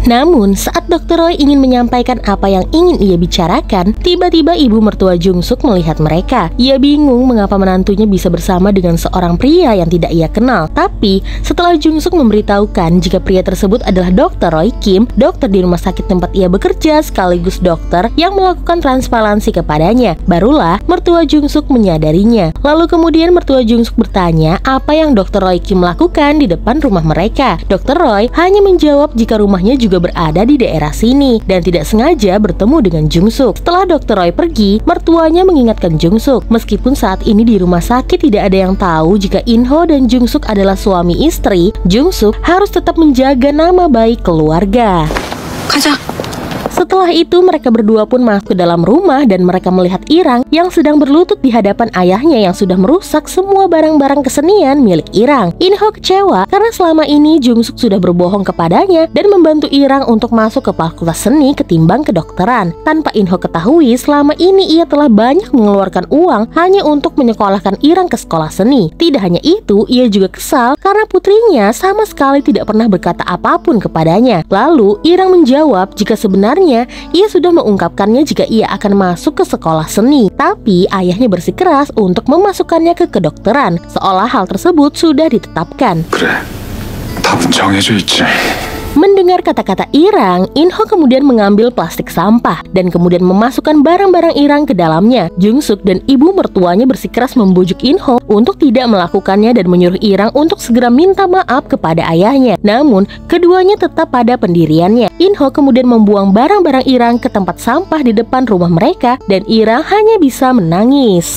Namun, saat Dr. Roy ingin menyampaikan apa yang ingin ia bicarakan, tiba-tiba ibu mertua Jung Suk melihat mereka. Ia bingung mengapa menantunya bisa bersama dengan seorang pria yang tidak ia kenal. Tapi, setelah Jung Suk memberitahukan jika pria tersebut adalah Dr. Roy Kim, dokter di rumah sakit tempat ia bekerja sekaligus dokter yang melakukan transparansi kepadanya, barulah mertua Jung Suk menyadarinya. Lalu kemudian mertua Jung Suk bertanya apa yang Dr. Roy Kim lakukan di depan rumah mereka. Dr. Roy hanya menjawab jika rumahnya juga berada di daerah sini dan tidak sengaja bertemu dengan Jung Suk. Setelah Dr. Roy pergi, mertuanya mengingatkan Jung Suk, meskipun saat ini di rumah sakit tidak ada yang tahu jika In-ho dan Jung Suk adalah suami istri, Jung Suk harus tetap menjaga nama baik keluarga. 가자. Setelah itu mereka berdua pun masuk ke dalam rumah dan mereka melihat Irang yang sedang berlutut di hadapan ayahnya yang sudah merusak semua barang-barang kesenian milik Irang. In-ho kecewa karena selama ini Jung Suk sudah berbohong kepadanya dan membantu Irang untuk masuk ke fakultas seni ketimbang kedokteran. Tanpa In-ho ketahui, selama ini ia telah banyak mengeluarkan uang hanya untuk menyekolahkan Irang ke sekolah seni. Tidak hanya itu, ia juga kesal karena putrinya sama sekali tidak pernah berkata apapun kepadanya. Lalu Irang menjawab jika sebenarnya ia sudah mengungkapkannya jika ia akan masuk ke sekolah seni, tapi ayahnya bersikeras untuk memasukkannya ke kedokteran, seolah hal tersebut sudah ditetapkan. 그래, 답은 정해져 있지. Mendengar kata-kata Irang, In-ho kemudian mengambil plastik sampah dan kemudian memasukkan barang-barang Irang ke dalamnya. Jung Suk dan ibu mertuanya bersikeras membujuk In-ho untuk tidak melakukannya dan menyuruh Irang untuk segera minta maaf kepada ayahnya. Namun, keduanya tetap pada pendiriannya. In-ho kemudian membuang barang-barang Irang ke tempat sampah di depan rumah mereka dan Irang hanya bisa menangis.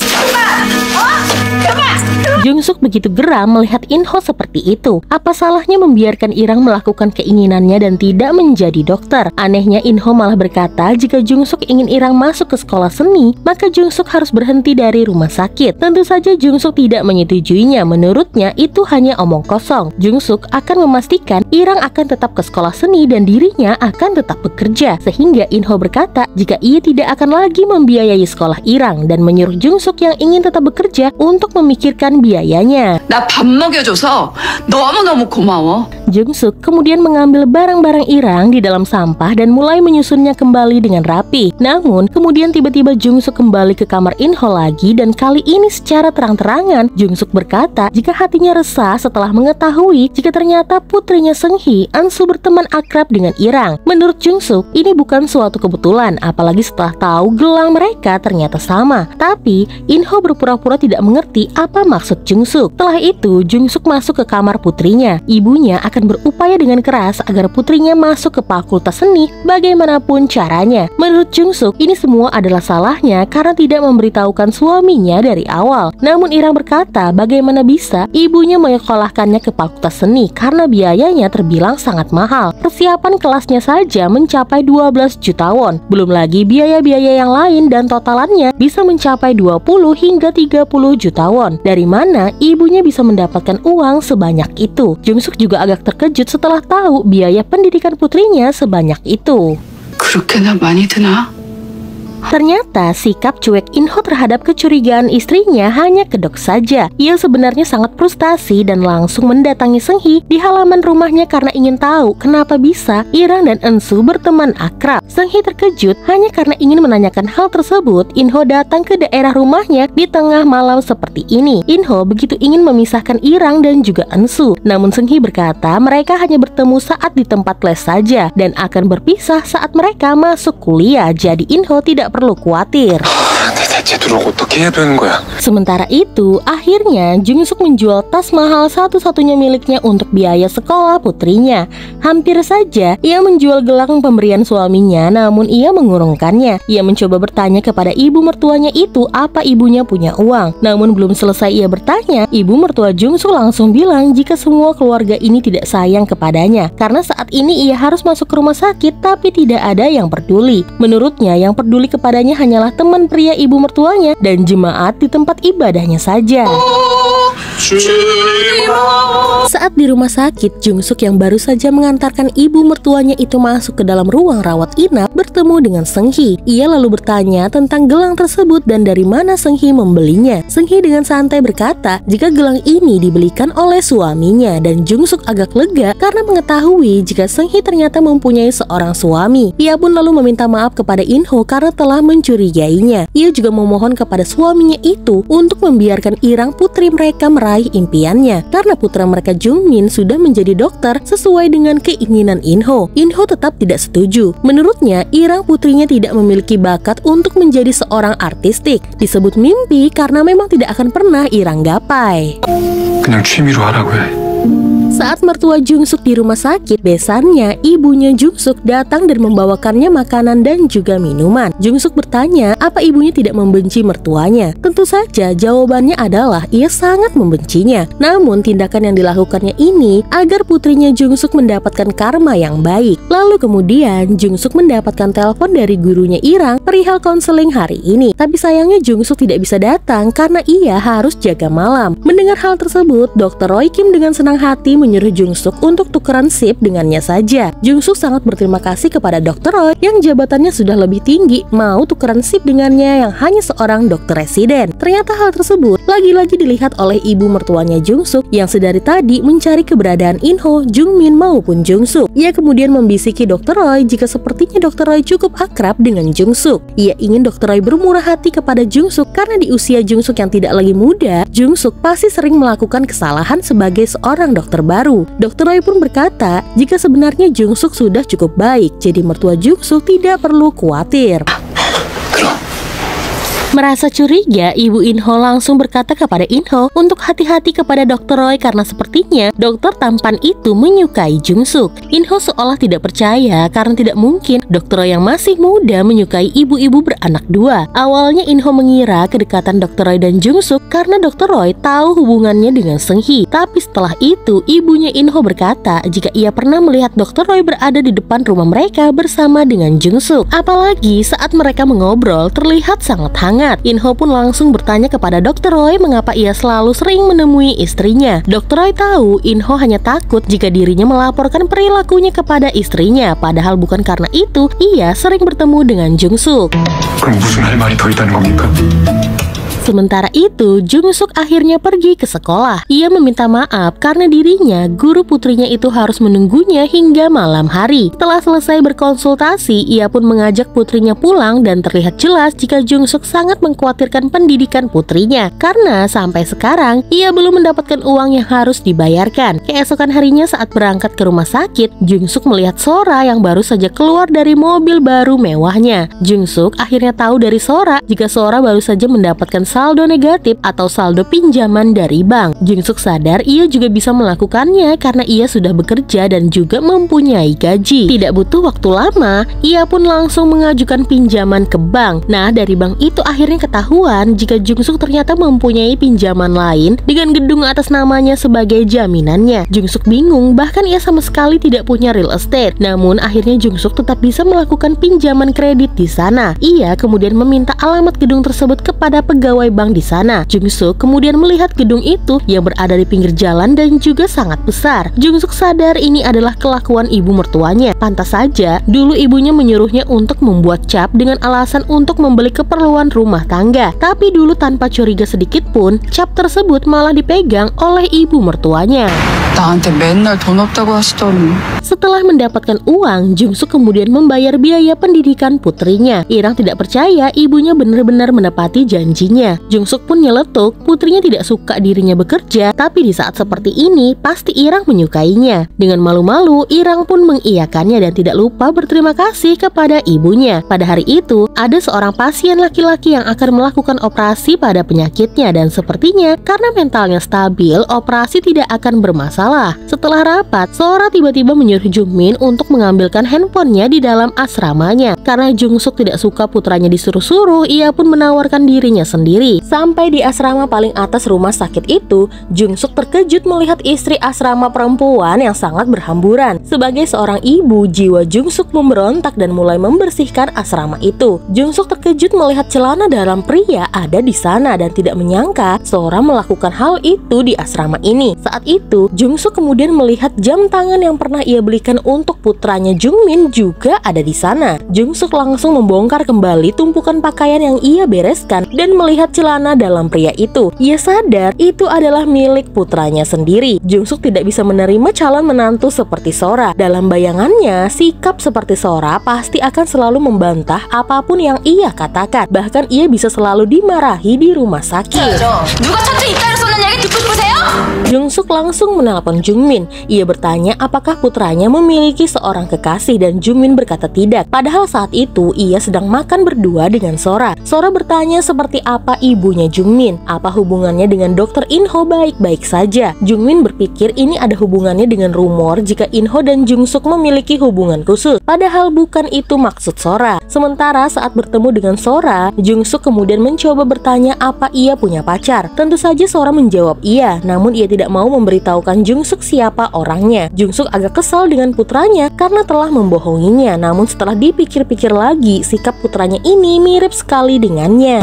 Jung Suk begitu geram melihat In-ho seperti itu. Apa salahnya membiarkan Irang melakukan keinginannya dan tidak menjadi dokter? Anehnya In-ho malah berkata jika Jung Suk ingin Irang masuk ke sekolah seni, maka Jung Suk harus berhenti dari rumah sakit. Tentu saja Jung Suk tidak menyetujuinya. Menurutnya itu hanya omong kosong. Jung Suk akan memastikan Irang akan tetap ke sekolah seni dan dirinya akan tetap bekerja. Sehingga In-ho berkata jika ia tidak akan lagi membiayai sekolah Irang dan menyuruh Jung Suk yang ingin tetap bekerja untuk memikirkan biayanya. 나 밥 먹여줘서 너무너무 고마워. Jung Suk kemudian mengambil barang-barang Irang di dalam sampah dan mulai menyusunnya kembali dengan rapi. Namun, kemudian tiba-tiba Jung Suk kembali ke kamar In-ho lagi dan kali ini secara terang-terangan Jung Suk berkata jika hatinya resah setelah mengetahui jika ternyata putrinya Seung-hee An-su berteman akrab dengan Irang. Menurut Jung Suk, ini bukan suatu kebetulan, apalagi setelah tahu gelang mereka ternyata sama. Tapi, In-ho berpura-pura tidak mengerti apa maksud Jung Suk. Setelah itu, Jung Suk masuk ke kamar putrinya. Ibunya akan berupaya dengan keras agar putrinya masuk ke fakultas seni bagaimanapun caranya. Menurut Jung Suk, ini semua adalah salahnya karena tidak memberitahukan suaminya dari awal. Namun Irang berkata bagaimana bisa ibunya menyekolahkannya ke fakultas seni karena biayanya terbilang sangat mahal. Persiapan kelasnya saja mencapai 12 juta won. Belum lagi biaya-biaya yang lain dan totalannya bisa mencapai 20 hingga 30 juta won. Dari mana ibunya bisa mendapatkan uang sebanyak itu? Jung Suk juga agak terkejut setelah tahu biaya pendidikan putrinya sebanyak itu. 그렇게나 많이 드나? Ternyata sikap cuek In-ho terhadap kecurigaan istrinya hanya kedok saja. Ia sebenarnya sangat frustasi dan langsung mendatangi Seung-hee di halaman rumahnya karena ingin tahu kenapa bisa Irang dan Eun-su berteman akrab. Seung-hee terkejut hanya karena ingin menanyakan hal tersebut. In-ho datang ke daerah rumahnya di tengah malam seperti ini. In-ho begitu ingin memisahkan Irang dan juga Eun-su. Namun Seung-hee berkata mereka hanya bertemu saat di tempat les saja dan akan berpisah saat mereka masuk kuliah. Jadi In-ho tidak perlu khawatir. Sementara itu, akhirnya Jung Suk menjual tas mahal satu-satunya miliknya untuk biaya sekolah putrinya. Hampir saja ia menjual gelang pemberian suaminya, namun ia mengurungkannya. Ia mencoba bertanya kepada ibu mertuanya itu apa ibunya punya uang. Namun belum selesai ia bertanya, ibu mertua Jung Suk langsung bilang jika semua keluarga ini tidak sayang kepadanya karena saat ini ia harus masuk ke rumah sakit tapi tidak ada yang peduli. Menurutnya yang peduli kepadanya hanyalah teman pria ibu mertuanya dan jemaat di tempat ibadahnya saja. Saat di rumah sakit, Jung Suk yang baru saja mengantarkan ibu mertuanya itu masuk ke dalam ruang rawat inap bertemu dengan Seung-hee. Ia lalu bertanya tentang gelang tersebut dan dari mana Seung-hee membelinya. Seung-hee dengan santai berkata jika gelang ini dibelikan oleh suaminya, dan Jung-suk agak lega karena mengetahui jika Seung-hee ternyata mempunyai seorang suami. Ia pun lalu meminta maaf kepada In-ho karena telah mencurigainya. Ia juga memohon kepada suaminya itu untuk membiarkan Irang putri mereka meraih impiannya, karena putra mereka Jungmin sudah menjadi dokter sesuai dengan keinginan In-ho. In-ho tetap tidak setuju. Menurutnya, Irang putrinya tidak memiliki bakat untuk menjadi seorang artistik. Disebut mimpi karena memang tidak akan pernah Irang gapai. 그냥 취미로 하라고 해. Saat mertua Jung-suk di rumah sakit, besannya ibunya Jung-suk datang dan membawakannya makanan dan juga minuman. Jung-suk bertanya apa ibunya tidak membenci mertuanya. Tentu saja jawabannya adalah ia sangat membencinya. Namun tindakan yang dilakukannya ini agar putrinya Jung-suk mendapatkan karma yang baik. Lalu kemudian Jung-suk mendapatkan telepon dari gurunya Irang perihal konseling hari ini. Tapi sayangnya Jung-suk tidak bisa datang karena ia harus jaga malam. Mendengar hal tersebut, Dr. Roy Kim dengan senang hati menyuruh Jung-suk untuk tukeran sip dengannya saja. Jung-suk sangat berterima kasih kepada Dr. Roy yang jabatannya sudah lebih tinggi, mau tukeran sip dengannya yang hanya seorang dokter residen. Ternyata hal tersebut lagi-lagi dilihat oleh ibu mertuanya Jung-suk yang sedari tadi mencari keberadaan In-ho, Jungmin maupun Jung-suk. Ia kemudian membisiki Dr. Roy jika sepertinya Dr. Roy cukup akrab dengan Jung-suk. Ia ingin Dr. Roy bermurah hati kepada Jung-suk karena di usia Jung-suk yang tidak lagi muda, Jung-suk pasti sering melakukan kesalahan sebagai seorang dokter baru. Dr. Roy pun berkata jika sebenarnya Jung-suk sudah cukup baik, jadi mertua Jung-suk tidak perlu khawatir. Merasa curiga, ibu In-ho langsung berkata kepada In-ho untuk hati-hati kepada Dr. Roy karena sepertinya dokter tampan itu menyukai Jung-suk. In-ho seolah tidak percaya karena tidak mungkin Dr. Roy yang masih muda menyukai ibu-ibu beranak dua. Awalnya In-ho mengira kedekatan Dr. Roy dan Jung-suk karena Dr. Roy tahu hubungannya dengan Seung-hee. Tapi setelah itu, ibunya In-ho berkata jika ia pernah melihat Dr. Roy berada di depan rumah mereka bersama dengan Jung-suk. Apalagi saat mereka mengobrol terlihat sangat hangat. In-ho pun langsung bertanya kepada Dr. Roy mengapa ia selalu sering menemui istrinya. Dr. Roy tahu In-ho hanya takut jika dirinya melaporkan perilakunya kepada istrinya, padahal bukan karena itu ia sering bertemu dengan Jung-suk. 그럼 무슨 할 말이 더 있다는 겁니까? Sementara itu, Jung-suk akhirnya pergi ke sekolah. Ia meminta maaf karena dirinya, guru putrinya itu harus menunggunya hingga malam hari. Setelah selesai berkonsultasi, ia pun mengajak putrinya pulang dan terlihat jelas jika Jung-suk sangat mengkhawatirkan pendidikan putrinya. Karena sampai sekarang, ia belum mendapatkan uang yang harus dibayarkan. Keesokan harinya saat berangkat ke rumah sakit, Jung-suk melihat Sora yang baru saja keluar dari mobil baru mewahnya. Jung-suk akhirnya tahu dari Sora jika Sora baru saja mendapatkan saldo negatif atau saldo pinjaman dari bank. Jung-suk sadar ia juga bisa melakukannya karena ia sudah bekerja dan juga mempunyai gaji. Tidak butuh waktu lama, ia pun langsung mengajukan pinjaman ke bank. Nah, dari bank itu akhirnya ketahuan jika Jung-suk ternyata mempunyai pinjaman lain dengan gedung atas namanya sebagai jaminannya. Jung-suk bingung, bahkan ia sama sekali tidak punya real estate. Namun akhirnya Jung-suk tetap bisa melakukan pinjaman kredit di sana. Ia kemudian meminta alamat gedung tersebut kepada pegawai bank di sana. Jung-suk kemudian melihat gedung itu yang berada di pinggir jalan dan juga sangat besar. Jung-suk sadar ini adalah kelakuan ibu mertuanya. Pantas saja dulu ibunya menyuruhnya untuk membuat cap dengan alasan untuk membeli keperluan rumah tangga. Tapi dulu tanpa curiga sedikit pun, cap tersebut malah dipegang oleh ibu mertuanya. 나한테 맨날 돈 없다고 하시더니. Setelah mendapatkan uang, Jung-suk kemudian membayar biaya pendidikan putrinya. Irang tidak percaya ibunya benar-benar menepati janjinya. Jung-suk pun nyeletuk, putrinya tidak suka dirinya bekerja, tapi di saat seperti ini pasti Irang menyukainya. Dengan malu-malu, Irang pun mengiyakannya dan tidak lupa berterima kasih kepada ibunya. Pada hari itu, ada seorang pasien laki-laki yang akan melakukan operasi pada penyakitnya dan sepertinya karena mentalnya stabil, operasi tidak akan bermasalah. Setelah rapat, Sora tiba-tiba menyuruh Jungmin untuk mengambilkan handphonenya di dalam asramanya. Karena Jung-suk tidak suka putranya disuruh-suruh, ia pun menawarkan dirinya sendiri. Sampai di asrama paling atas rumah sakit itu, Jung-suk terkejut melihat istri asrama perempuan yang sangat berhamburan. Sebagai seorang ibu, jiwa Jung-suk memberontak dan mulai membersihkan asrama itu. Jung-suk terkejut melihat celana dalam pria ada di sana dan tidak menyangka Sora melakukan hal itu di asrama ini. Saat itu, Jung-suk Suk kemudian melihat jam tangan yang pernah ia belikan untuk putranya Jungmin juga ada di sana. Suk langsung membongkar kembali tumpukan pakaian yang ia bereskan dan melihat celana dalam pria itu. Ia sadar itu adalah milik putranya sendiri. Suk tidak bisa menerima calon menantu seperti Sora. Dalam bayangannya, sikap seperti Sora pasti akan selalu membantah apapun yang ia katakan. Bahkan ia bisa selalu dimarahi di rumah sakit. Suk langsung menelpon Jungmin. Ia bertanya apakah putranya memiliki seorang kekasih dan Jungmin berkata tidak. Padahal saat itu ia sedang makan berdua dengan Sora. Sora bertanya seperti apa ibunya Jungmin. Apa hubungannya dengan Dr. Inho baik-baik saja. Jungmin berpikir ini ada hubungannya dengan rumor jika Inho dan Suk memiliki hubungan khusus. Padahal bukan itu maksud Sora. Sementara saat bertemu dengan Sora, Suk kemudian mencoba bertanya apa ia punya pacar. Tentu saja Sora menjawab iya, namun ia tidak mau memberitahukan Suk siapa orangnya. Suk agak kesal dengan putranya karena telah membohonginya. Namun setelah dipikir-pikir lagi, sikap putranya ini mirip sekali dengannya.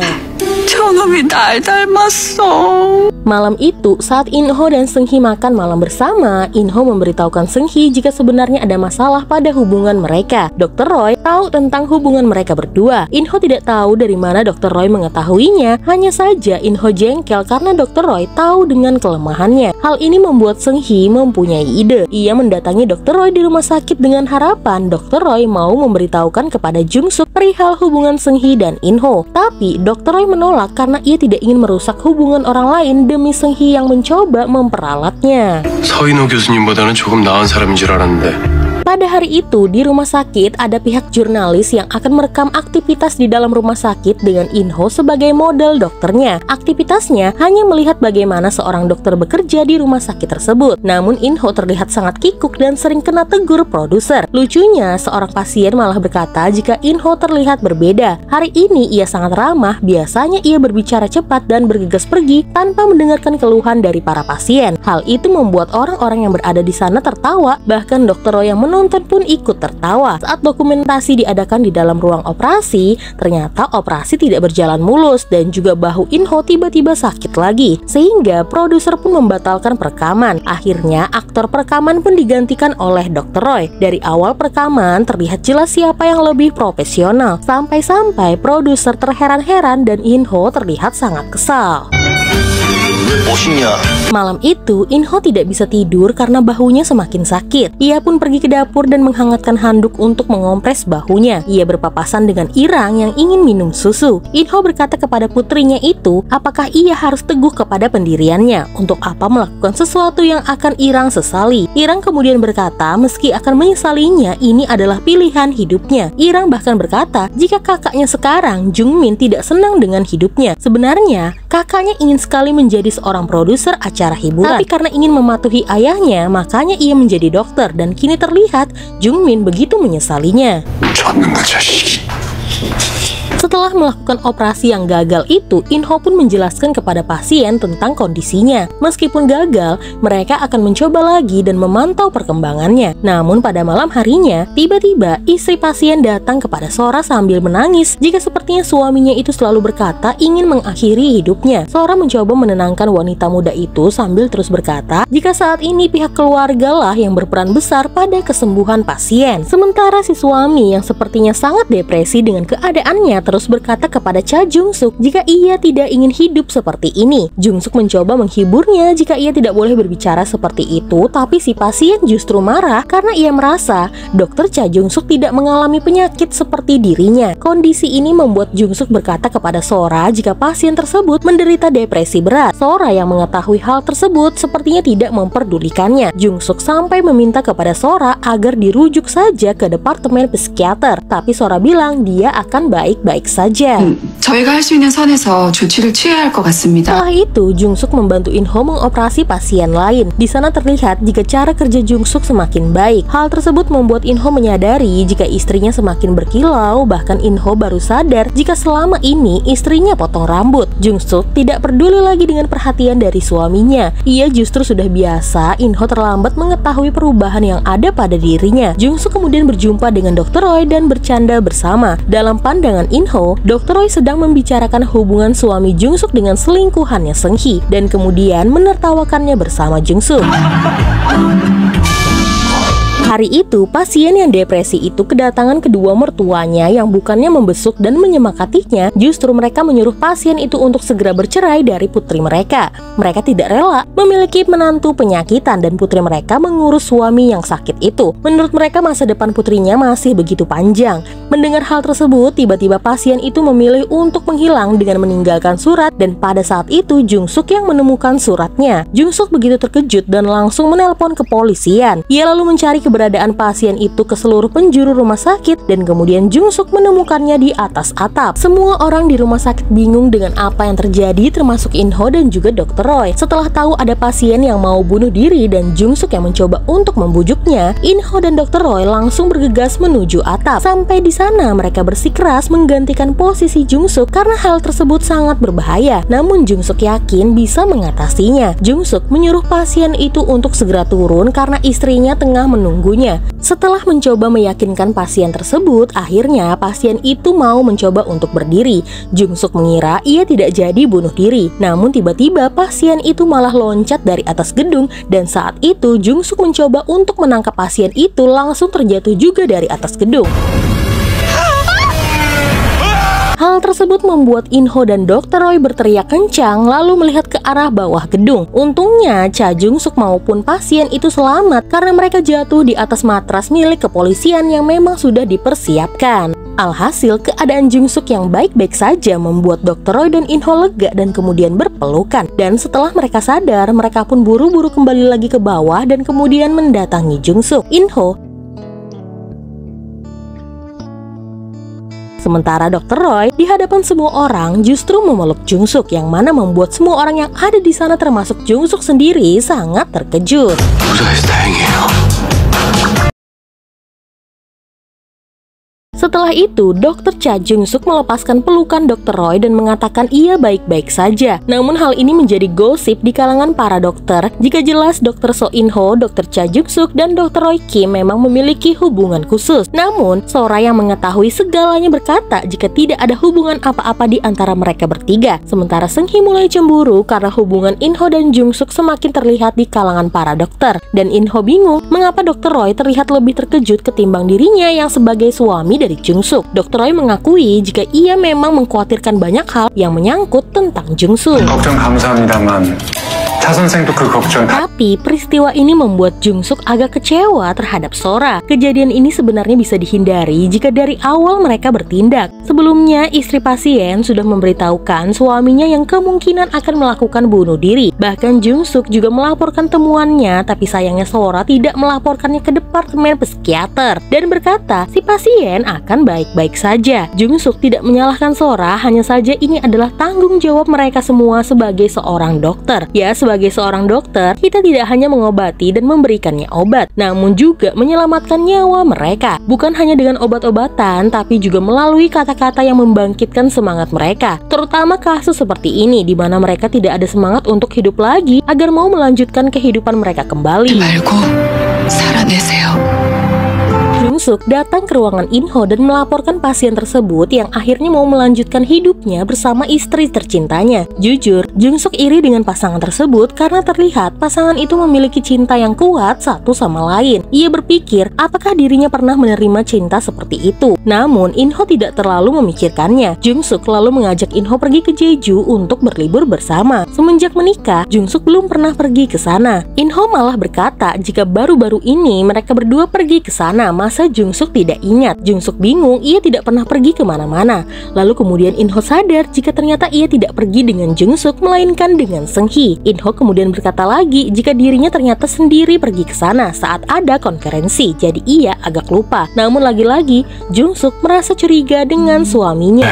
저놈이 날 닮았어. Malam itu, saat Inho dan Seunghi makan malam bersama, Inho memberitahukan Seunghi jika sebenarnya ada masalah pada hubungan mereka. Dr. Roy tahu tentang hubungan mereka berdua. Inho tidak tahu dari mana Dr. Roy mengetahuinya. Hanya saja Inho jengkel karena Dr. Roy tahu dengan kelemahannya. Hal ini membuat Seunghi mempunyai ide. Ia mendatangi Dr. Roy di rumah sakit dengan harapan Dr. Roy mau memberitahukan kepada Suk perihal hubungan Seunghi dan Inho. Tapi Dr. Roy menolak karena ia tidak ingin merusak hubungan orang lain demi Seunghi yang mencoba memperalatnya. 서인호 교수님보다는 조금 나은 사람인 줄 알았는데. Pada hari itu, di rumah sakit ada pihak jurnalis yang akan merekam aktivitas di dalam rumah sakit dengan Inho sebagai model dokternya. Aktivitasnya hanya melihat bagaimana seorang dokter bekerja di rumah sakit tersebut. Namun Inho terlihat sangat kikuk dan sering kena tegur produser. Lucunya, seorang pasien malah berkata jika Inho terlihat berbeda. Hari ini ia sangat ramah, biasanya ia berbicara cepat dan bergegas pergi tanpa mendengarkan keluhan dari para pasien. Hal itu membuat orang-orang yang berada di sana tertawa, bahkan Dr. Roy yang menonton pun ikut tertawa. Saat dokumentasi diadakan di dalam ruang operasi, ternyata operasi tidak berjalan mulus dan juga bahu Inho tiba-tiba sakit lagi, sehingga produser pun membatalkan perekaman. Akhirnya aktor perekaman pun digantikan oleh Dr. Roy. Dari awal perekaman terlihat jelas siapa yang lebih profesional, sampai-sampai produser terheran-heran dan Inho terlihat sangat kesal. Malam itu, Inho tidak bisa tidur karena bahunya semakin sakit. Ia pun pergi ke dapur dan menghangatkan handuk untuk mengompres bahunya. Ia berpapasan dengan Irang yang ingin minum susu. Inho berkata kepada putrinya itu, apakah ia harus teguh kepada pendiriannya? Untuk apa melakukan sesuatu yang akan Irang sesali? Irang kemudian berkata, meski akan menyesalinya, ini adalah pilihan hidupnya. Irang bahkan berkata, jika kakaknya sekarang, Jungmin tidak senang dengan hidupnya. Sebenarnya, kakaknya ingin sekali menjadi seorang produser acara hiburan. Tapi karena ingin mematuhi ayahnya, makanya ia menjadi dokter dan kini terlihat Jungmin begitu menyesalinya. Setelah melakukan operasi yang gagal itu, Inho pun menjelaskan kepada pasien tentang kondisinya. Meskipun gagal, mereka akan mencoba lagi dan memantau perkembangannya. Namun pada malam harinya, tiba-tiba istri pasien datang kepada Sora sambil menangis jika sepertinya suaminya itu selalu berkata ingin mengakhiri hidupnya. Sora mencoba menenangkan wanita muda itu sambil terus berkata jika saat ini pihak keluarga lah yang berperan besar pada kesembuhan pasien. Sementara si suami yang sepertinya sangat depresi dengan keadaannya terus berkata kepada Cha Jung-suk jika ia tidak ingin hidup seperti ini. Jung-suk mencoba menghiburnya jika ia tidak boleh berbicara seperti itu, tapi si pasien justru marah karena ia merasa dokter Cha Jung-suk tidak mengalami penyakit seperti dirinya. Kondisi ini membuat Jung-suk berkata kepada Sora jika pasien tersebut menderita depresi berat. Sora yang mengetahui hal tersebut sepertinya tidak memperdulikannya. Jung-suk sampai meminta kepada Sora agar dirujuk saja ke departemen psikiater, tapi Sora bilang dia akan baik-baik saja. 저희가 할 수 있는 선에서 조치를 취해야 할 것 같습니다. Setelah itu, Jung-suk membantu Inho mengoperasi pasien lain. Di sana terlihat jika cara kerja Jung-suk semakin baik. Hal tersebut membuat Inho menyadari jika istrinya semakin berkilau. Bahkan Inho baru sadar jika selama ini istrinya potong rambut. Jung-suk tidak peduli lagi dengan perhatian dari suaminya. Ia justru sudah biasa Inho terlambat mengetahui perubahan yang ada pada dirinya. Jung-suk kemudian berjumpa dengan Dr. Roy dan bercanda bersama. Dalam pandangan Inho, Inho, Dr. Roy sedang membicarakan hubungan suami Jung-suk dengan selingkuhannya Seung-hee dan kemudian menertawakannya bersama Jung-suk. Hari itu, pasien yang depresi itu kedatangan kedua mertuanya yang bukannya membesuk dan menyemakatinya, justru mereka menyuruh pasien itu untuk segera bercerai dari putri mereka. Mereka tidak rela memiliki menantu penyakitan dan putri mereka mengurus suami yang sakit itu. Menurut mereka masa depan putrinya masih begitu panjang. Mendengar hal tersebut, tiba-tiba pasien itu memilih untuk menghilang dengan meninggalkan surat dan pada saat itu Jung-suk yang menemukan suratnya. Jung-suk begitu terkejut dan langsung menelpon kepolisian. Ia lalu mencari keberadaan pasien itu ke seluruh penjuru rumah sakit dan kemudian Jung-suk menemukannya di atas atap. Semua orang di rumah sakit bingung dengan apa yang terjadi, termasuk Inho dan juga Dr. Roy. Setelah tahu ada pasien yang mau bunuh diri dan Jung-suk yang mencoba untuk membujuknya, Inho dan Dr. Roy langsung bergegas menuju atap. Sampai di sana mereka bersikeras menggantikan posisi Jung-suk karena hal tersebut sangat berbahaya. Namun Jung-suk yakin bisa mengatasinya. Jung-suk menyuruh pasien itu untuk segera turun karena istrinya tengah menunggunya. Setelah mencoba meyakinkan pasien tersebut, akhirnya pasien itu mau mencoba untuk berdiri. Jung-suk mengira ia tidak jadi bunuh diri. Namun tiba-tiba pasien itu malah loncat dari atas gedung dan saat itu Jung-suk mencoba untuk menangkap pasien itu langsung terjatuh juga dari atas gedung. Hal tersebut membuat Inho dan Dr. Roy berteriak kencang lalu melihat ke arah bawah gedung. Untungnya Cha Jung-suk maupun pasien itu selamat karena mereka jatuh di atas matras milik kepolisian yang memang sudah dipersiapkan. Alhasil keadaan Jung-suk yang baik-baik saja membuat Dr. Roy dan Inho lega dan kemudian berpelukan. Dan setelah mereka sadar, mereka pun buru-buru kembali lagi ke bawah dan kemudian mendatangi Jung-suk. Sementara Dr. Roy di hadapan semua orang justru memeluk Jung-suk yang mana membuat semua orang yang ada di sana termasuk Jung-suk sendiri sangat terkejut. Setelah itu, Dr. Cha Jung-suk melepaskan pelukan Dr. Roy dan mengatakan ia baik-baik saja. Namun hal ini menjadi gosip di kalangan para dokter jika jelas Dr. So In-ho, Dr. Cha Jung-suk, dan Dr. Roy Kim memang memiliki hubungan khusus. Namun, Sora yang mengetahui segalanya berkata jika tidak ada hubungan apa-apa di antara mereka bertiga. Sementara Seung-hee mulai cemburu karena hubungan In-ho dan Jung-suk semakin terlihat di kalangan para dokter. Dan In-ho bingung mengapa Dr. Roy terlihat lebih terkejut ketimbang dirinya yang sebagai suami dari Jung-suk. Dr. Roy mengakui jika ia memang mengkhawatirkan banyak hal yang menyangkut tentang Jung-suk. Tapi peristiwa ini membuat Jung-suk agak kecewa terhadap Sora. Kejadian ini sebenarnya bisa dihindari jika dari awal mereka bertindak. Sebelumnya, istri pasien sudah memberitahukan suaminya yang kemungkinan akan melakukan bunuh diri. Bahkan Jung-suk juga melaporkan temuannya, tapi sayangnya Sora tidak melaporkannya ke departemen psikiater dan berkata si pasien akan baik-baik saja. Jung-suk tidak menyalahkan Sora, hanya saja ini adalah tanggung jawab mereka semua sebagai seorang dokter. Ya, sebagai seorang dokter, kita tidak hanya mengobati dan memberikannya obat, namun juga menyelamatkan nyawa mereka. Bukan hanya dengan obat-obatan, tapi juga melalui kata-kata yang membangkitkan semangat mereka. Terutama kasus seperti ini, di mana mereka tidak ada semangat untuk hidup lagi agar mau melanjutkan kehidupan mereka kembali. Jung-suk datang ke ruangan In-ho dan melaporkan pasien tersebut yang akhirnya mau melanjutkan hidupnya bersama istri tercintanya. Jujur, Jung-suk iri dengan pasangan tersebut karena terlihat pasangan itu memiliki cinta yang kuat satu sama lain. Ia berpikir apakah dirinya pernah menerima cinta seperti itu. Namun In-ho tidak terlalu memikirkannya. Jung-suk lalu mengajak In-ho pergi ke Jeju untuk berlibur bersama. Semenjak menikah, Jung-suk belum pernah pergi ke sana. In-ho malah berkata jika baru-baru ini mereka berdua pergi ke sana, masa Jung-suk tidak ingat. Jung-suk bingung, ia tidak pernah pergi kemana-mana. Lalu kemudian In-ho sadar jika ternyata ia tidak pergi dengan Jung-suk, melainkan dengan Seung-hee. In-ho kemudian berkata lagi jika dirinya ternyata sendiri pergi ke sana saat ada konferensi, jadi ia agak lupa. Namun lagi-lagi Jung-suk merasa curiga dengan suaminya.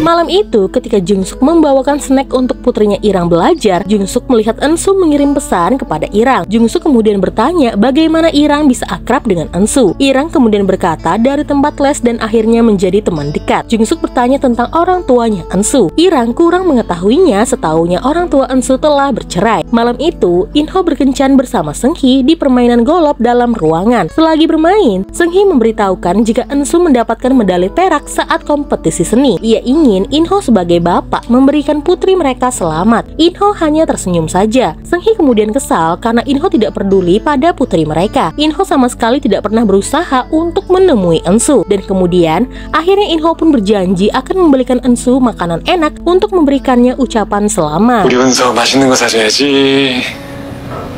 Malam itu, ketika Jungsuk membawakan snack untuk putrinya Irang belajar, Jungsuk melihat Ensu mengirim pesan kepada Irang. Jungsuk kemudian bertanya bagaimana Irang bisa akrab dengan Ensu. Irang kemudian berkata dari tempat les dan akhirnya menjadi teman dekat. Jungsuk bertanya tentang orang tuanya Ensu. Irang kurang mengetahuinya, setaunya orang tua Ensu telah bercerai. Malam itu, Inho berkencan bersama Seunggi di permainan golop dalam ruangan. Selagi bermain, Seunggi memberitahukan jika Ensu mendapatkan medali perak saat kompetisi seni. Ia ingin Inho sebagai bapak memberikan putri mereka selamat. Inho hanya tersenyum saja. Seunggi kemudian kesal karena Inho tidak peduli pada putri mereka. Inho sama sekali tidak pernah berusaha untuk menemui Ensu. Dan kemudian, akhirnya Inho pun berjanji akan membelikan Ensu makanan enak untuk memberikannya ucapan selamat. 우리 은서 맛있는 거 사줘야지.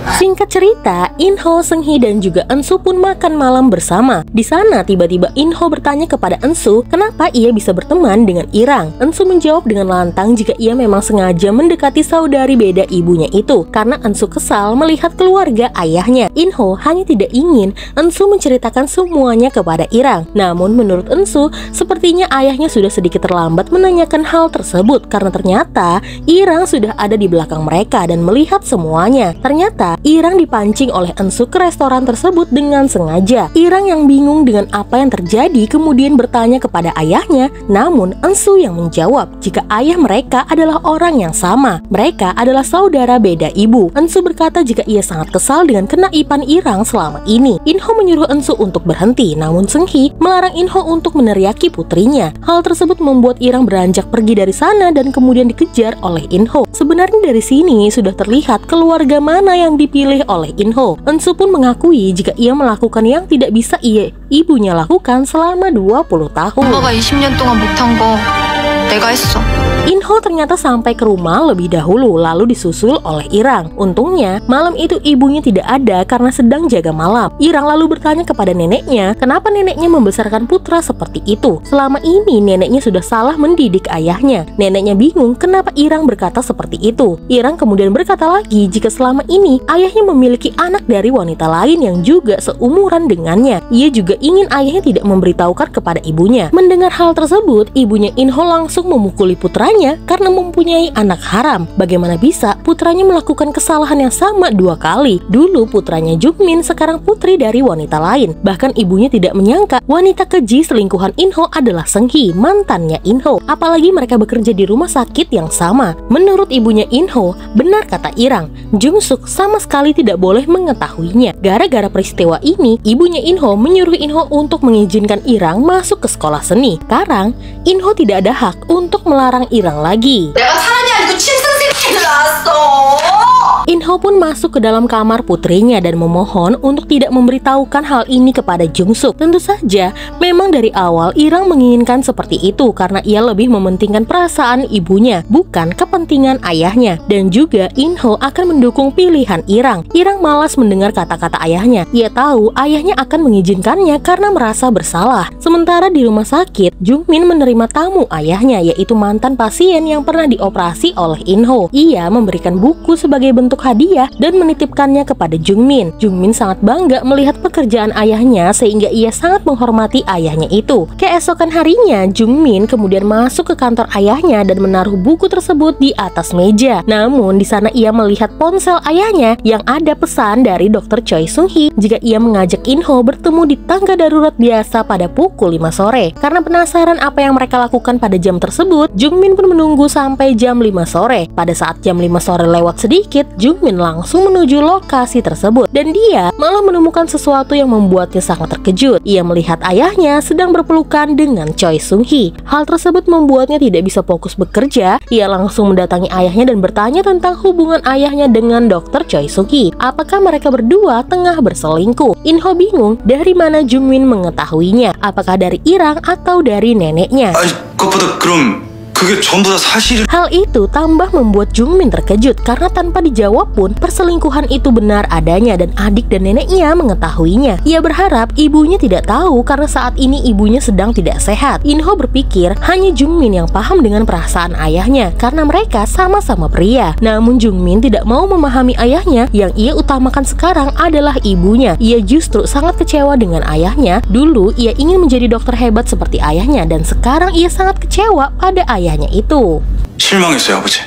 Singkat cerita, Inho, Seunggi, dan juga Ensu pun makan malam bersama. Di sana tiba-tiba Inho bertanya kepada Ensu kenapa ia bisa berteman dengan Irang. Ensu menjawab dengan lantang jika ia memang sengaja mendekati saudari beda ibunya itu karena Ensu kesal melihat keluarga ayahnya. Inho hanya tidak ingin Ensu menceritakan semuanya kepada Irang. Namun menurut Ensu, sepertinya ayahnya sudah sedikit terlambat menanyakan hal tersebut karena ternyata Irang sudah ada di belakang mereka dan melihat semuanya. Ternyata Irang dipancing oleh Ensu ke restoran tersebut dengan sengaja. Irang yang bingung dengan apa yang terjadi kemudian bertanya kepada ayahnya, namun Ensu yang menjawab jika ayah mereka adalah orang yang sama. Mereka adalah saudara beda ibu. Ensu berkata jika ia sangat kesal dengan kenaipan Irang selama ini. Inho menyuruh Ensu untuk berhenti, namun Seunggi melarang Inho untuk meneriaki putrinya. Hal tersebut membuat Irang beranjak pergi dari sana dan kemudian dikejar oleh Inho. Sebenarnya dari sini sudah terlihat keluarga mana yang dipilih oleh Inho. Ensu pun mengakui jika ia melakukan yang tidak bisa ibunya lakukan selama 20 tahun. 엄마가 20년 동안 못한 거 내가 했어. Inho ternyata sampai ke rumah lebih dahulu lalu disusul oleh Irang. Untungnya malam itu ibunya tidak ada karena sedang jaga malam. Irang lalu bertanya kepada neneknya kenapa neneknya membesarkan putra seperti itu. Selama ini neneknya sudah salah mendidik ayahnya. Neneknya bingung kenapa Irang berkata seperti itu. Irang kemudian berkata lagi jika selama ini ayahnya memiliki anak dari wanita lain yang juga seumuran dengannya. Ia juga ingin ayahnya tidak memberitahukan kepada ibunya. Mendengar hal tersebut, ibunya Inho langsung memukuli putranya karena mempunyai anak haram. Bagaimana bisa putranya melakukan kesalahan yang sama 2 kali? Dulu putranya Jungmin, sekarang putri dari wanita lain. Bahkan ibunya tidak menyangka wanita keji selingkuhan Inho adalah Seunggi, mantannya Inho. Apalagi mereka bekerja di rumah sakit yang sama. Menurut ibunya Inho, benar kata Irang, Jungsuk sama sekali tidak boleh mengetahuinya. Gara-gara peristiwa ini, ibunya Inho menyuruh Inho untuk mengizinkan Irang masuk ke sekolah seni. Sekarang, Inho tidak ada hak untuk melarang Irang lagi. 내가 사람이 아니고 짐승새끼를 낳았어. Inho pun masuk ke dalam kamar putrinya dan memohon untuk tidak memberitahukan hal ini kepada Jungsuk. Tentu saja, memang dari awal Irang menginginkan seperti itu karena ia lebih mementingkan perasaan ibunya, bukan kepentingan ayahnya. Dan juga Inho akan mendukung pilihan Irang. Irang malas mendengar kata-kata ayahnya. Ia tahu ayahnya akan mengizinkannya karena merasa bersalah. Sementara di rumah sakit, Jungmin menerima tamu ayahnya, yaitu mantan pasien yang pernah dioperasi oleh Inho. Ia memberikan buku sebagai bentuk hadiah dan menitipkannya kepada Jungmin. Jungmin sangat bangga melihat pekerjaan ayahnya sehingga ia sangat menghormati ayahnya itu. Keesokan harinya, Jungmin kemudian masuk ke kantor ayahnya dan menaruh buku tersebut di atas meja. Namun di sana ia melihat ponsel ayahnya yang ada pesan dari Dr. Choi Seung-hee jika ia mengajak Inho bertemu di tangga darurat biasa pada pukul 5 sore. Karena penasaran apa yang mereka lakukan pada jam tersebut, Jungmin pun menunggu sampai jam 5 sore. Pada saat jam 5 sore lewat sedikit, Jungmin langsung menuju lokasi tersebut dan dia malah menemukan sesuatu yang membuatnya sangat terkejut. Ia melihat ayahnya sedang berpelukan dengan Choi Seung-hee. Hal tersebut membuatnya tidak bisa fokus bekerja. Ia langsung mendatangi ayahnya dan bertanya tentang hubungan ayahnya dengan Dr. Choi Seung-hee. Apakah mereka berdua tengah berselingkuh? Inho bingung dari mana Jungmin mengetahuinya. Apakah dari Irang atau dari neneknya? 아니, 그것보다 그럼 그게 전부 다 사실이... Hal itu tambah membuat Jungmin terkejut karena tanpa dijawab pun perselingkuhan itu benar adanya dan adik dan neneknya mengetahuinya. Ia berharap ibunya tidak tahu karena saat ini ibunya sedang tidak sehat. Inho berpikir hanya Jungmin yang paham dengan perasaan ayahnya karena mereka sama-sama pria. Namun Jungmin tidak mau memahami ayahnya, yang ia utamakan sekarang adalah ibunya. Ia justru sangat kecewa dengan ayahnya. Dulu ia ingin menjadi dokter hebat seperti ayahnya dan sekarang ia sangat kecewa pada ayahnya. ayahnya itu. 실망했어요, 아버지.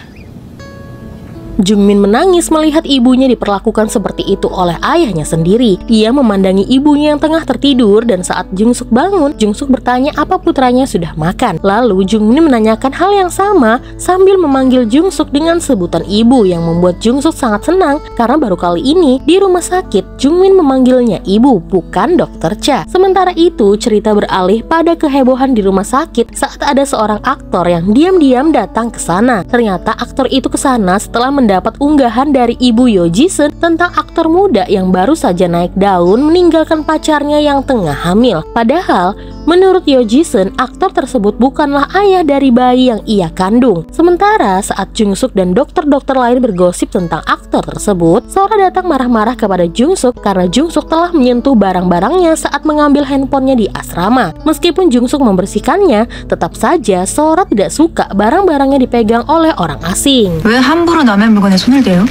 Jungmin menangis melihat ibunya diperlakukan seperti itu oleh ayahnya sendiri. Ia memandangi ibunya yang tengah tertidur dan saat Jungsuk bangun, Jungsuk bertanya apa putranya sudah makan. Lalu Jungmin menanyakan hal yang sama sambil memanggil Jungsuk dengan sebutan ibu yang membuat Jungsuk sangat senang karena baru kali ini di rumah sakit Jungmin memanggilnya ibu, bukan Dokter Cha. Sementara itu cerita beralih pada kehebohan di rumah sakit saat ada seorang aktor yang diam-diam datang ke sana. Ternyata aktor itu ke sana setelah mendapat unggahan dari ibu Yoo Ji-seon tentang aktor muda yang baru saja naik daun meninggalkan pacarnya yang tengah hamil. Padahal menurut Yoo Ji-seon, aktor tersebut bukanlah ayah dari bayi yang ia kandung. Sementara saat Jungsuk dan dokter-dokter lain bergosip tentang aktor tersebut, Sora datang marah-marah kepada Jungsuk karena Jungsuk telah menyentuh barang-barangnya saat mengambil handphonenya di asrama. Meskipun Jungsuk membersihkannya, tetap saja Sora tidak suka barang-barangnya dipegang oleh orang asing. 왜 함부로 남의 물건에 손을 대요?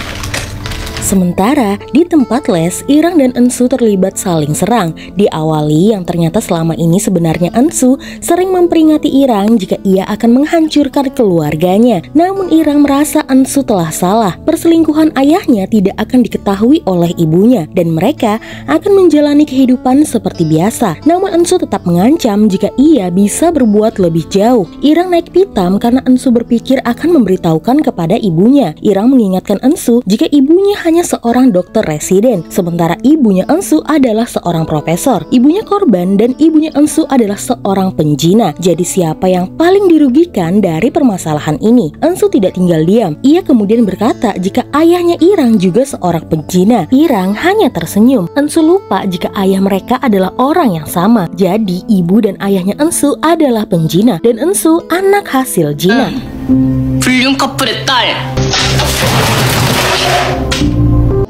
Sementara di tempat les, Irang dan Ensu terlibat saling serang. Diawali yang ternyata selama ini sebenarnya Ensu sering memperingati Irang jika ia akan menghancurkan keluarganya. Namun Irang merasa Ensu telah salah. Perselingkuhan ayahnya tidak akan diketahui oleh ibunya dan mereka akan menjalani kehidupan seperti biasa. Namun Ensu tetap mengancam jika ia bisa berbuat lebih jauh. Irang naik pitam karena Ensu berpikir akan memberitahukan kepada ibunya. Irang mengingatkan Ensu jika ibunya hanya seorang dokter residen, sementara ibunya Ensu adalah seorang profesor. Ibunya korban dan ibunya Ensu adalah seorang penjina. Jadi siapa yang paling dirugikan dari permasalahan ini? Ensu tidak tinggal diam. Ia kemudian berkata jika ayahnya Irang juga seorang penjina. Irang hanya tersenyum. Ensu lupa jika ayah mereka adalah orang yang sama. Jadi ibu dan ayahnya Ensu adalah penjina dan Ensu anak hasil jina. 불륜 커플의 딸.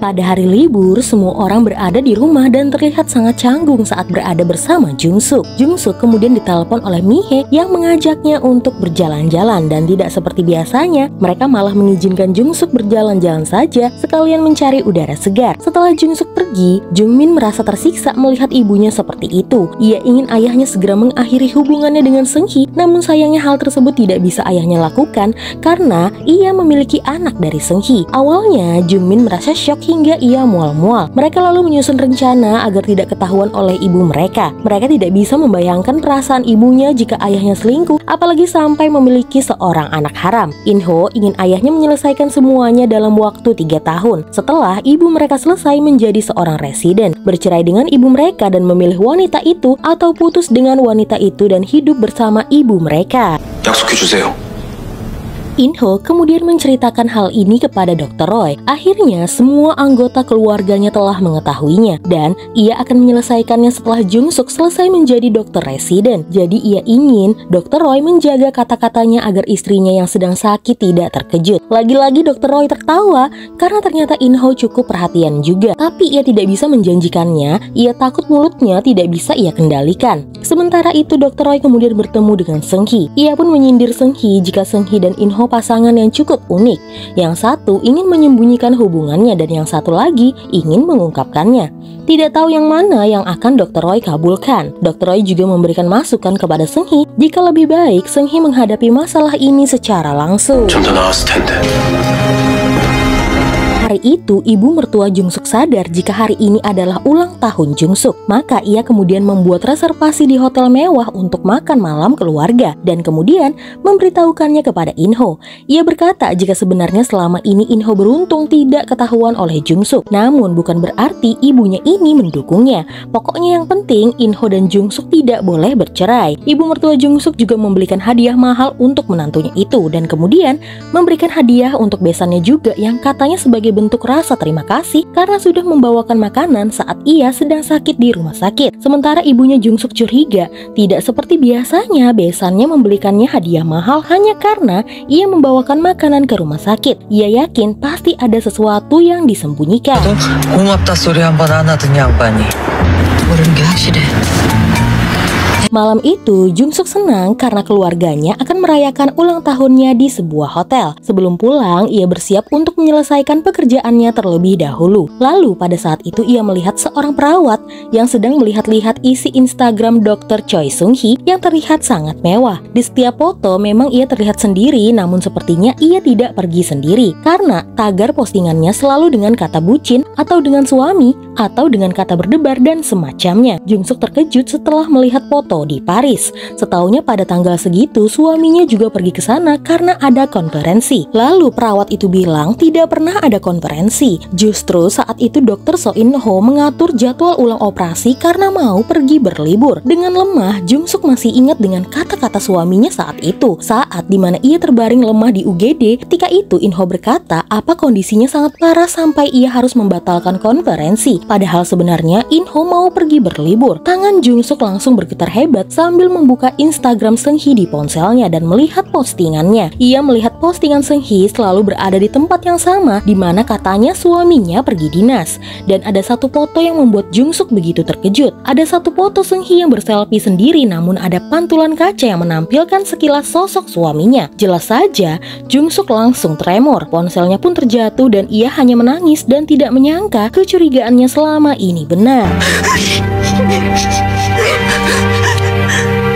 Pada hari libur, semua orang berada di rumah dan terlihat sangat canggung saat berada bersama Jungsuk. Jungsuk kemudian ditelepon oleh Mihae yang mengajaknya untuk berjalan-jalan dan tidak seperti biasanya, mereka malah mengizinkan Jungsuk berjalan-jalan saja sekalian mencari udara segar. Setelah Jungsuk pergi, Jungmin merasa tersiksa melihat ibunya seperti itu. Ia ingin ayahnya segera mengakhiri hubungannya dengan Seunghi, namun sayangnya hal tersebut tidak bisa ayahnya lakukan karena ia memiliki anak dari Seunghi. Awalnya, Jungmin merasa syok hingga ia mual-mual. Mereka lalu menyusun rencana agar tidak ketahuan oleh ibu mereka. Mereka tidak bisa membayangkan perasaan ibunya jika ayahnya selingkuh, apalagi sampai memiliki seorang anak haram. In-ho ingin ayahnya menyelesaikan semuanya dalam waktu 3 tahun. Setelah ibu mereka selesai menjadi seorang residen, bercerai dengan ibu mereka dan memilih wanita itu atau putus dengan wanita itu dan hidup bersama ibu mereka. 약속해주세요. In-ho kemudian menceritakan hal ini kepada Dr. Roy. Akhirnya semua anggota keluarganya telah mengetahuinya dan ia akan menyelesaikannya setelah Jungsuk selesai menjadi dokter residen. Jadi ia ingin Dr. Roy menjaga kata-katanya agar istrinya yang sedang sakit tidak terkejut. Lagi-lagi Dr. Roy tertawa karena ternyata In-ho cukup perhatian juga. Tapi ia tidak bisa menjanjikannya, ia takut mulutnya tidak bisa ia kendalikan. Sementara itu Dr. Roy kemudian bertemu dengan Seunghi. Ia pun menyindir Seunghi jika Seunghi dan In-ho pasangan yang cukup unik. Yang satu ingin menyembunyikan hubungannya dan yang satu lagi ingin mengungkapkannya. Tidak tahu yang mana yang akan Dr. Roy kabulkan. Dr. Roy juga memberikan masukan kepada Seunghi jika lebih baik Seunghi menghadapi masalah ini secara langsung. 좀 더 나았을 텐데. Hari itu, ibu mertua Jungsuk sadar jika hari ini adalah ulang tahun Jungsuk. Maka ia kemudian membuat reservasi di hotel mewah untuk makan malam keluarga dan kemudian memberitahukannya kepada In-ho. Ia berkata jika sebenarnya selama ini In-ho beruntung tidak ketahuan oleh Jungsuk. Namun bukan berarti ibunya ini mendukungnya. Pokoknya yang penting In-ho dan Jungsuk tidak boleh bercerai. Ibu mertua Jungsuk juga membelikan hadiah mahal untuk menantunya itu dan kemudian memberikan hadiah untuk besannya juga yang katanya sebagai bentuk rasa terima kasih karena sudah membawakan makanan saat ia sedang sakit di rumah sakit. Sementara ibunya Jungsuk curiga, tidak seperti biasanya besannya membelikannya hadiah mahal hanya karena ia membawakan makanan ke rumah sakit. Ia yakin pasti ada sesuatu yang disembunyikan. 고맙다 소리 한번 안 하던 양반이 모르는 게 확실해. Malam itu, Jung Suk senang karena keluarganya akan merayakan ulang tahunnya di sebuah hotel. Sebelum pulang, ia bersiap untuk menyelesaikan pekerjaannya terlebih dahulu. Lalu pada saat itu ia melihat seorang perawat yang sedang melihat-lihat isi Instagram Dr. Choi Sung Hee yang terlihat sangat mewah. Di setiap foto memang ia terlihat sendiri, namun sepertinya ia tidak pergi sendiri karena tagar postingannya selalu dengan kata bucin atau dengan suami atau dengan kata berdebar dan semacamnya. Jung Suk terkejut setelah melihat foto di Paris. Setaunya pada tanggal segitu suaminya juga pergi ke sana karena ada konferensi. Lalu perawat itu bilang tidak pernah ada konferensi. Justru saat itu Dr. So In Ho mengatur jadwal ulang operasi karena mau pergi berlibur. Dengan lemah, Jung Suk masih ingat dengan kata-kata suaminya saat itu. Saat dimana ia terbaring lemah di UGD, ketika itu In Ho berkata apa kondisinya sangat parah sampai ia harus membatalkan konferensi. Padahal sebenarnya In Ho mau pergi berlibur. Tangan Jung Suk langsung bergetar hebat sambil membuka Instagram Seung Hee di ponselnya dan melihat postingannya. Ia melihat postingan Seung Hee selalu berada di tempat yang sama di mana katanya suaminya pergi dinas. Dan ada satu foto yang membuat Jung Suk begitu terkejut. Ada satu foto Seung Hee yang berselfie sendiri namun ada pantulan kaca yang menampilkan sekilas sosok suaminya. Jelas saja Jung Suk langsung tremor. Ponselnya pun terjatuh dan ia hanya menangis dan tidak menyangka kecurigaannya selama ini benar.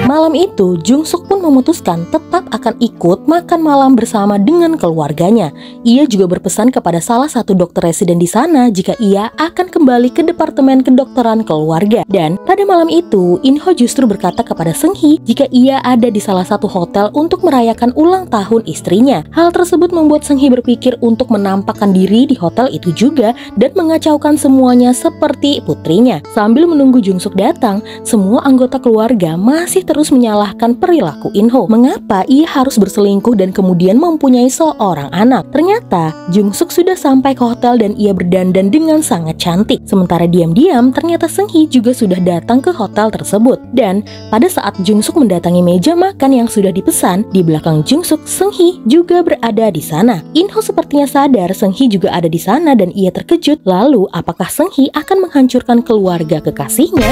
Malam itu, Jung Suk pun memutuskan tetap akan ikut makan malam bersama dengan keluarganya. Ia juga berpesan kepada salah satu dokter residen di sana jika ia akan kembali ke departemen kedokteran keluarga. Dan pada malam itu, In Ho justru berkata kepada Seung Hee jika ia ada di salah satu hotel untuk merayakan ulang tahun istrinya. Hal tersebut membuat Seung Hee berpikir untuk menampakkan diri di hotel itu juga dan mengacaukan semuanya seperti putrinya. Sambil menunggu Jung Suk datang, semua anggota keluarga masih terus menyalahkan perilaku In Ho. Mengapa ia harus berselingkuh dan kemudian mempunyai seorang anak? Ternyata Jung Suk sudah sampai ke hotel dan ia berdandan dengan sangat cantik. Sementara diam-diam ternyata Seung Hee juga sudah datang ke hotel tersebut. Dan pada saat Jung Suk mendatangi meja makan yang sudah dipesan, di belakang Jung Suk, Seung Hee juga berada di sana. In Ho sepertinya sadar Seung Hee juga ada di sana dan ia terkejut. Lalu apakah Seung Hee akan menghancurkan keluarga kekasihnya?